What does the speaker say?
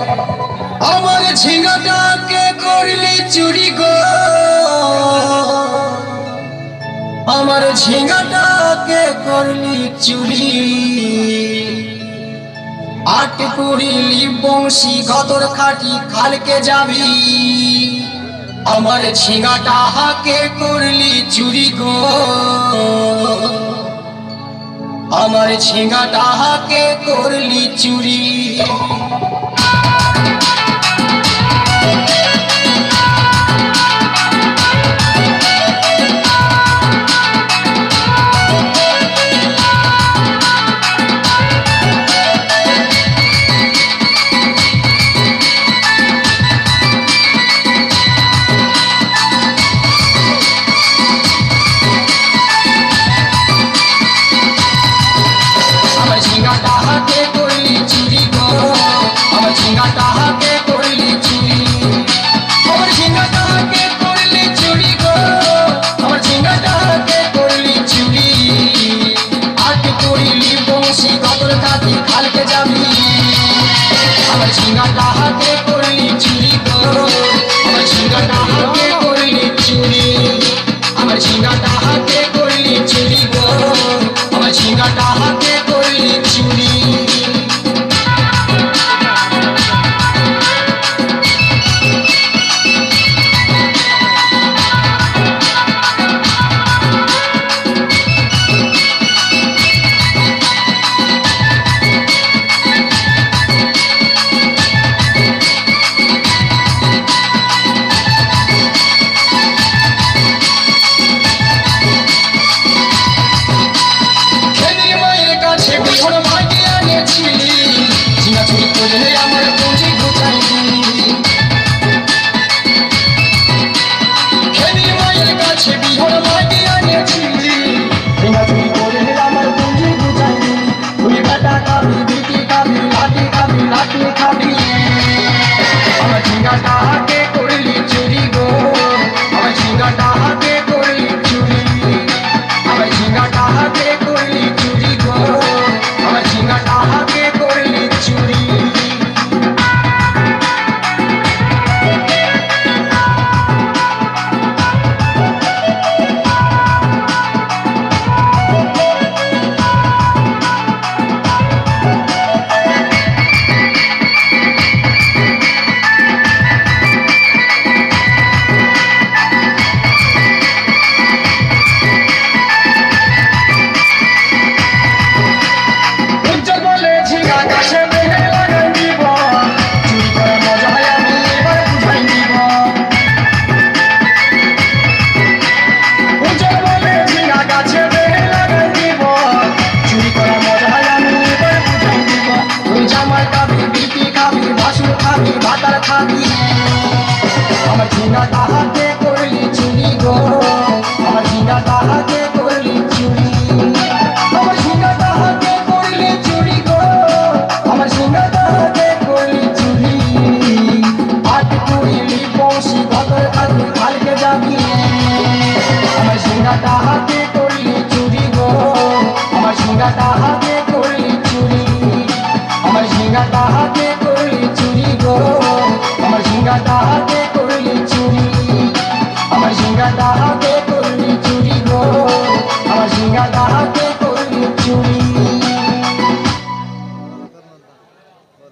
আমার ঝিঙ্গাটাকে করলি চুরি গো, আমার ঝিঙ্গাটাকে করলি চুরি। আট করিলি বংশী গদর খাটি কালকে যাবি। আমার ঝিঙ্গাটাকে করলি চুরি গো, আমার ঝিঙ্গাটাকে করলি চুরি। আমার ঝিঙ্গাটাকে করলি চুরি গো, আমার ঝিঙ্গাটাকে করলি চুরি। আমার ঝিঙ্গাটাকে করলি চুরি গো, আমার ঝিঙ্গাটাকে করলি চুরি। আট করিলি বংশী গদর খাটি কালকে যাবি। আমার ঝিঙ্গাটাকে করলি চুরি গো, আমার ঝিঙ্গাটাকে করলি চুরি। আমার ঝিঙ্গাটাকে করলি চুরি গো, আমার ঝিঙ্গাটাকে